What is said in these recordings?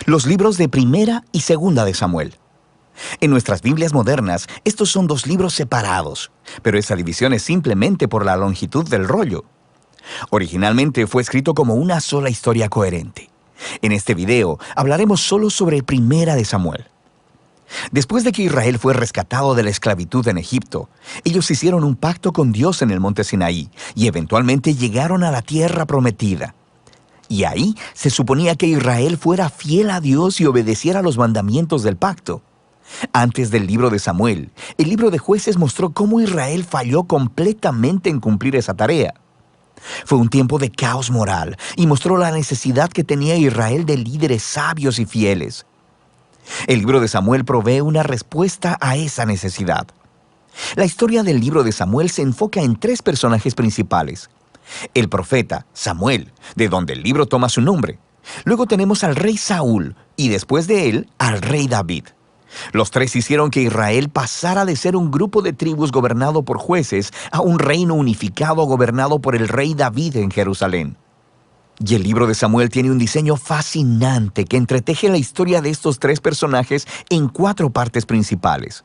los libros de Primera y Segunda de Samuel. En nuestras Biblias modernas, estos son dos libros separados, pero esa división es simplemente por la longitud del rollo. Originalmente fue escrito como una sola historia coherente. En este video hablaremos solo sobre Primera de Samuel. Después de que Israel fue rescatado de la esclavitud en Egipto, ellos hicieron un pacto con Dios en el monte Sinaí y eventualmente llegaron a la tierra prometida. Y ahí se suponía que Israel fuera fiel a Dios y obedeciera los mandamientos del pacto. Antes del libro de Samuel, el libro de Jueces mostró cómo Israel falló completamente en cumplir esa tarea. Fue un tiempo de caos moral y mostró la necesidad que tenía Israel de líderes sabios y fieles. El libro de Samuel provee una respuesta a esa necesidad. La historia del libro de Samuel se enfoca en tres personajes principales. El profeta, Samuel, de donde el libro toma su nombre. Luego tenemos al rey Saúl y después de él, al rey David. Los tres hicieron que Israel pasara de ser un grupo de tribus gobernado por jueces a un reino unificado gobernado por el rey David en Jerusalén. Y el libro de Samuel tiene un diseño fascinante que entreteje la historia de estos tres personajes en 4 partes principales.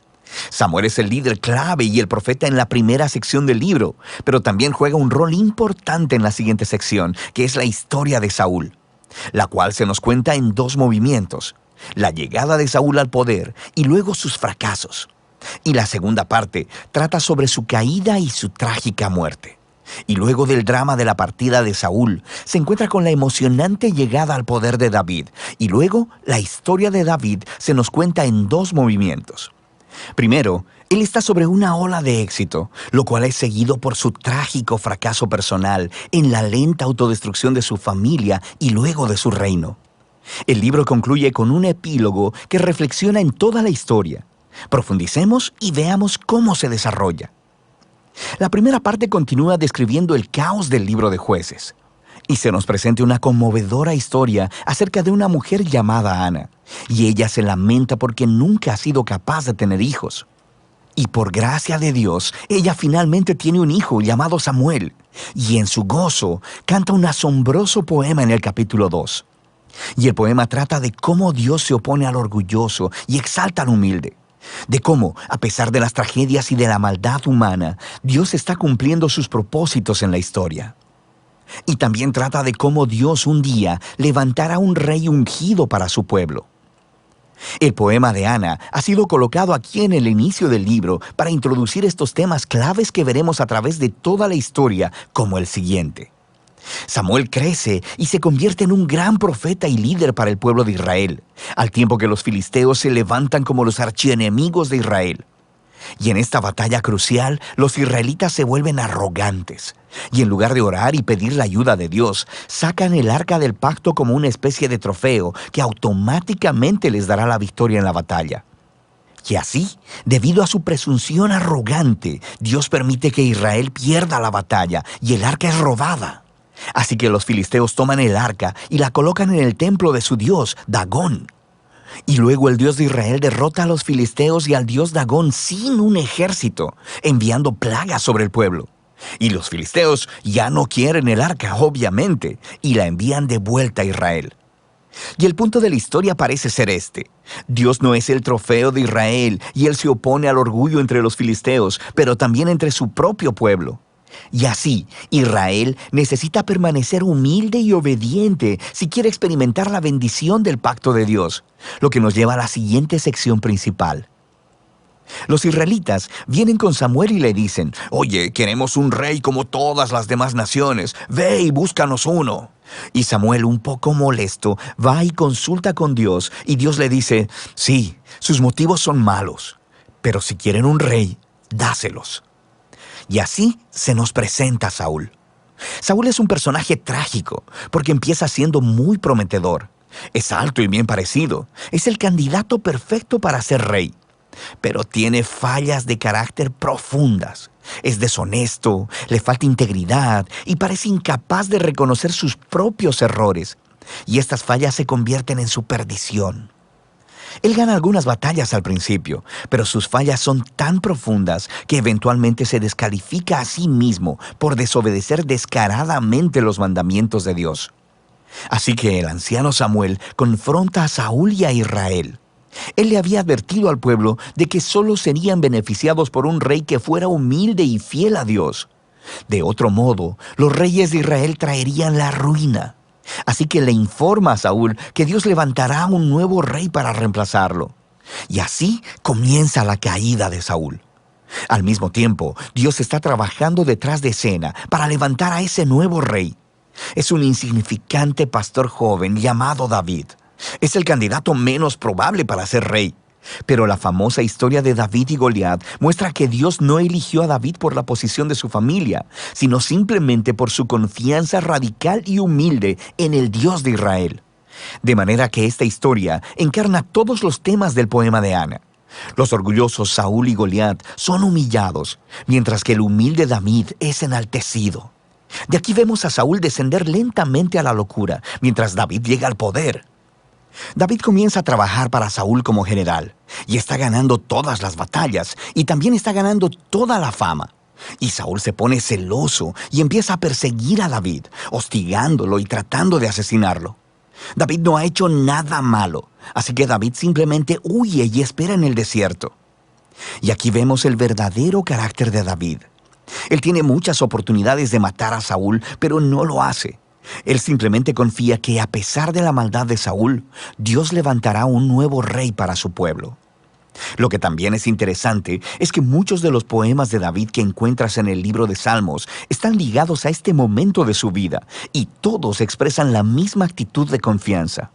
Samuel es el líder clave y el profeta en la primera sección del libro, pero también juega un rol importante en la siguiente sección, que es la historia de Saúl, la cual se nos cuenta en 2 movimientos: la llegada de Saúl al poder y luego sus fracasos. Y la segunda parte trata sobre su caída y su trágica muerte. Y luego del drama de la partida de Saúl, se encuentra con la emocionante llegada al poder de David. Y luego, la historia de David se nos cuenta en 2 movimientos. Primero, él está sobre una ola de éxito, lo cual es seguido por su trágico fracaso personal en la lenta autodestrucción de su familia y luego de su reino. El libro concluye con un epílogo que reflexiona en toda la historia. Profundicemos y veamos cómo se desarrolla. La primera parte continúa describiendo el caos del libro de Jueces, y se nos presenta una conmovedora historia acerca de una mujer llamada Ana, y ella se lamenta porque nunca ha sido capaz de tener hijos. Y por gracia de Dios, ella finalmente tiene un hijo llamado Samuel, y en su gozo canta un asombroso poema en el capítulo 2. Y el poema trata de cómo Dios se opone al orgulloso y exalta al humilde. De cómo, a pesar de las tragedias y de la maldad humana, Dios está cumpliendo sus propósitos en la historia. Y también trata de cómo Dios un día levantará un rey ungido para su pueblo. El poema de Ana ha sido colocado aquí en el inicio del libro para introducir estos temas claves que veremos a través de toda la historia, como el siguiente. Samuel crece y se convierte en un gran profeta y líder para el pueblo de Israel, al tiempo que los filisteos se levantan como los archienemigos de Israel. Y en esta batalla crucial, los israelitas se vuelven arrogantes, y en lugar de orar y pedir la ayuda de Dios, sacan el arca del pacto como una especie de trofeo que automáticamente les dará la victoria en la batalla. Y así, debido a su presunción arrogante, Dios permite que Israel pierda la batalla y el arca es robada. Así que los filisteos toman el arca y la colocan en el templo de su dios, Dagón. Y luego el Dios de Israel derrota a los filisteos y al dios Dagón sin un ejército, enviando plagas sobre el pueblo. Y los filisteos ya no quieren el arca, obviamente, y la envían de vuelta a Israel. Y el punto de la historia parece ser este: Dios no es el trofeo de Israel y Él se opone al orgullo entre los filisteos, pero también entre su propio pueblo. Y así, Israel necesita permanecer humilde y obediente si quiere experimentar la bendición del pacto de Dios, lo que nos lleva a la siguiente sección principal. Los israelitas vienen con Samuel y le dicen: «Oye, queremos un rey como todas las demás naciones, ve y búscanos uno». Y Samuel, un poco molesto, va y consulta con Dios, y Dios le dice: «Sí, sus motivos son malos, pero si quieren un rey, dáselos». Y así se nos presenta Saúl. Saúl es un personaje trágico porque empieza siendo muy prometedor. Es alto y bien parecido. Es el candidato perfecto para ser rey. Pero tiene fallas de carácter profundas. Es deshonesto, le falta integridad y parece incapaz de reconocer sus propios errores. Y estas fallas se convierten en su perdición. Él gana algunas batallas al principio, pero sus fallas son tan profundas que eventualmente se descalifica a sí mismo por desobedecer descaradamente los mandamientos de Dios. Así que el anciano Samuel confronta a Saúl y a Israel. Él le había advertido al pueblo de que solo serían beneficiados por un rey que fuera humilde y fiel a Dios. De otro modo, los reyes de Israel traerían la ruina. Así que le informa a Saúl que Dios levantará un nuevo rey para reemplazarlo. Y así comienza la caída de Saúl. Al mismo tiempo, Dios está trabajando detrás de escena para levantar a ese nuevo rey. Es un insignificante pastor joven llamado David. Es el candidato menos probable para ser rey. Pero la famosa historia de David y Goliat muestra que Dios no eligió a David por la posición de su familia, sino simplemente por su confianza radical y humilde en el Dios de Israel. De manera que esta historia encarna todos los temas del poema de Ana. Los orgullosos Saúl y Goliat son humillados, mientras que el humilde David es enaltecido. De aquí vemos a Saúl descender lentamente a la locura, mientras David llega al poder. David comienza a trabajar para Saúl como general, y está ganando todas las batallas, y también está ganando toda la fama. Y Saúl se pone celoso y empieza a perseguir a David, hostigándolo y tratando de asesinarlo. David no ha hecho nada malo, así que David simplemente huye y espera en el desierto. Y aquí vemos el verdadero carácter de David. Él tiene muchas oportunidades de matar a Saúl, pero no lo hace. Él simplemente confía que a pesar de la maldad de Saúl, Dios levantará un nuevo rey para su pueblo. Lo que también es interesante es que muchos de los poemas de David que encuentras en el libro de Salmos están ligados a este momento de su vida, y todos expresan la misma actitud de confianza.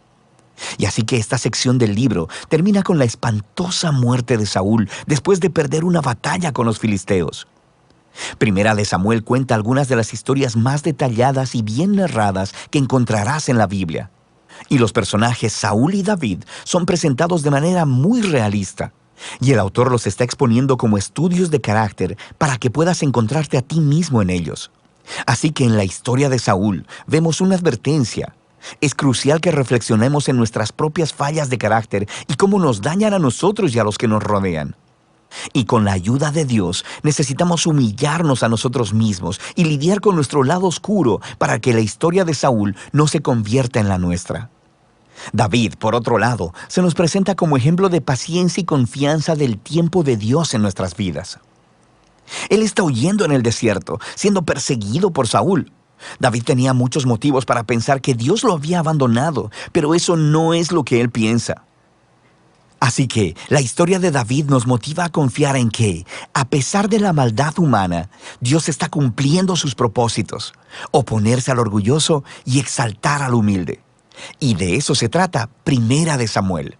Y así que esta sección del libro termina con la espantosa muerte de Saúl después de perder una batalla con los filisteos. Primera de Samuel cuenta algunas de las historias más detalladas y bien narradas que encontrarás en la Biblia. Y los personajes Saúl y David son presentados de manera muy realista. Y el autor los está exponiendo como estudios de carácter para que puedas encontrarte a ti mismo en ellos. Así que en la historia de Saúl vemos una advertencia. Es crucial que reflexionemos en nuestras propias fallas de carácter y cómo nos dañan a nosotros y a los que nos rodean. Y con la ayuda de Dios necesitamos humillarnos a nosotros mismos y lidiar con nuestro lado oscuro para que la historia de Saúl no se convierta en la nuestra. David, por otro lado, se nos presenta como ejemplo de paciencia y confianza del tiempo de Dios en nuestras vidas. Él está huyendo en el desierto, siendo perseguido por Saúl. David tenía muchos motivos para pensar que Dios lo había abandonado, pero eso no es lo que él piensa. Así que la historia de David nos motiva a confiar en que, a pesar de la maldad humana, Dios está cumpliendo sus propósitos, oponerse al orgulloso y exaltar al humilde. Y de eso se trata Primera de Samuel.